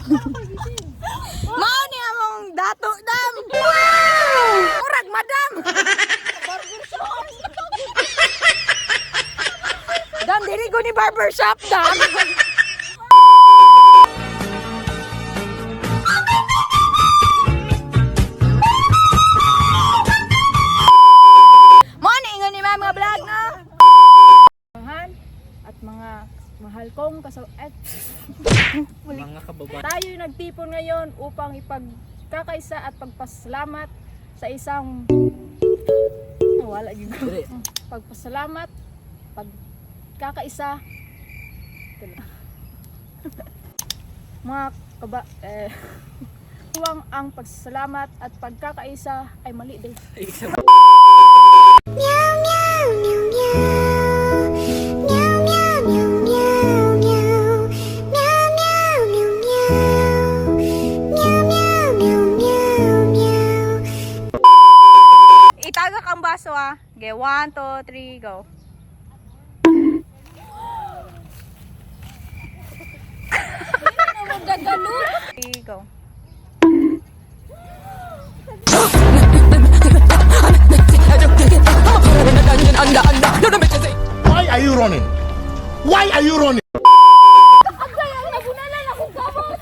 Mao ni among dato dam. Wow! Murag madam. Dam diri ko ni barbershop dam. Mo ni ingon ni mga vlog na. At mga mahal kong Mga kababayan. tayo nagtipon ngayon upang ipagkakaisa at pagpasalamat sa isang wala yun. Pagpasalamat, pagkakaisa. Mga tuwang ang pagsalamat at pagkakaisa ay mali din. Itagak ang baso ah. Okay, 1, 2, 3, go. Three, go. Why are you running? Why are you running? Agay, ang nagunalan akong gamot.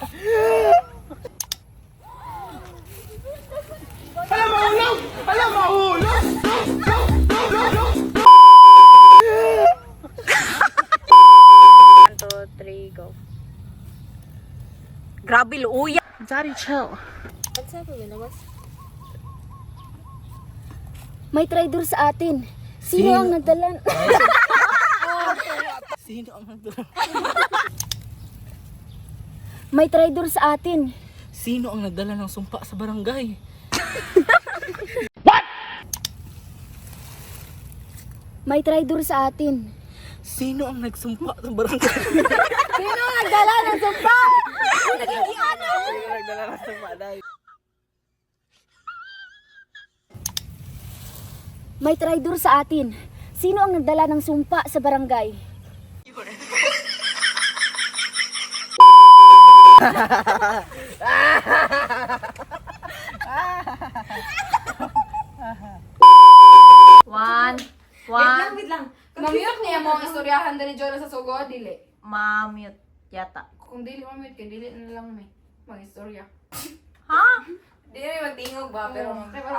Alam mahulog! Alam mahulog! One, two, three, go. Grabe luya. Sorry, chill. What's up, may traitor sa atin. Sino ang nagdala? Sino ang nagdala? May traitor sa atin. Sino ang nagdala ng sumpa sa barangay? May traitor sa atin. Sino ang nagsumpa sa barangay? Sino ang nagdala ng sumpa? Sino ang nagdala ng sumpa dahil? May traitor sa atin. Sino ang nagdala ng sumpa sa barangay? One. Wait lang. Mamute niya mo ang istoryahan din ni Jonah sa sugo, dili. Mamute yata. Kung dili mamute kay dili na lang may mag-istorya. Ha? Dili may magtingog ba, pero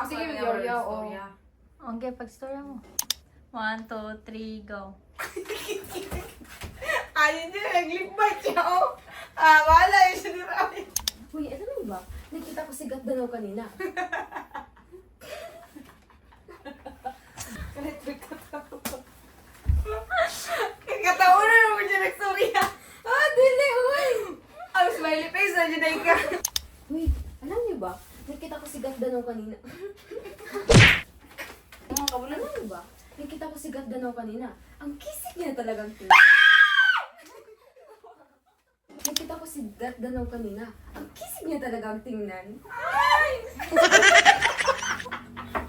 sige mag-istorya o. Okay, pag-story mo. 1, 2, 3, go. Ayun din, nag-ligbite siya, oh. Wala yun siya nirami. Uy, alam mo ba? Nakita ko si Gatdanaw kanina. Kagkataunan naman siya nag-istorya. Dili, uy. Ang smiley face na dyan ka. Uy, alam niyo ba? Nakita ko si Gatdanaw kanina. Mga kabulan. Alam niyo ba? Nakita ko si Gatdanaw kanina. Ang kisig niya talagang tingnan. Nakita ko si Gatdanaw kanina. Ang kisig niya talagang tingnan.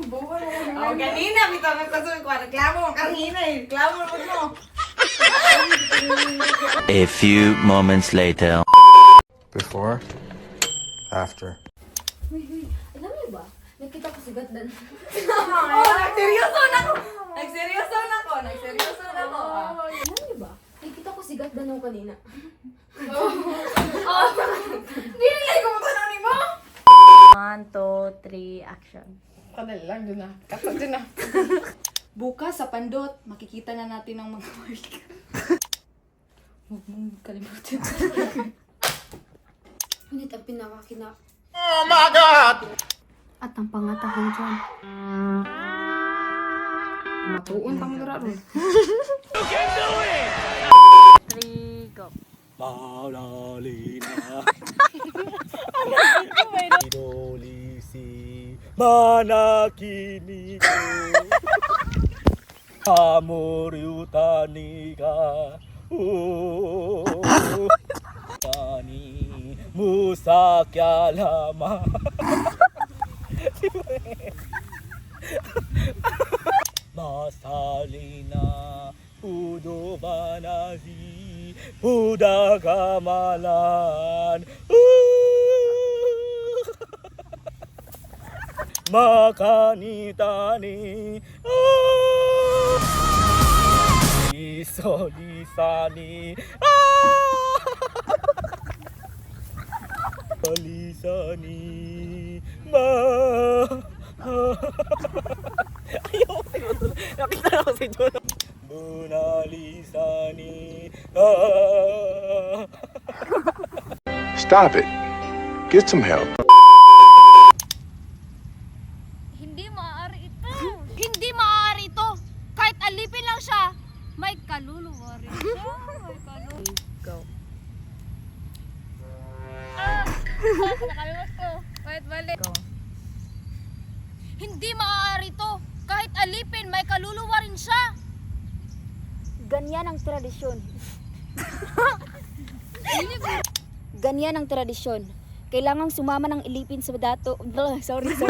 Oh, kanina, kita nagkasunod ko. Reklamo mo, kanina eh. Reklamo naman mo. A few moments later. Before, after. Uy, alam niyo ba? Nakita ko si Gatdanaw. Nagseryoso na ko. Nagseryoso na ko. Alam niyo ba? Nakita ko si Gatdanaw kanina. Hindi na ko matanong ni mo. 1, 2, 3, action. Kadali lang doon na. Kapag doon na. Bukas sa Pandot, makikita na natin ang mga work. Huwag mong kalimutan. Ngunit ang pinakakina Oh my God! at ang pangatahong dyan. Matuon pang lura ron. 3, go. Malalina. Idolisi manakini ko. Amoriutani ka. Tani musakya lama. Masalina udobanahi udagamalan. Makanitani. Lisani. Lisani. Ayaw ko siguro. Nakita na ko si John. Bunalisani. Stop it. Get some help. Hindi maaari ito. Hindi maaari ito. Kahit alipin lang siya, may kaluluwa rin siya. May kaluluwa. Go. Nakalimutan ko. Wait, balik. Go. Hindi maaari ito. Kahit alipin, may kaluluwa rin siya. Ganyan ang tradisyon. Ganyan ang tradisyon. Kailangang sumama ng ilipin sa dato. Sorry. Set.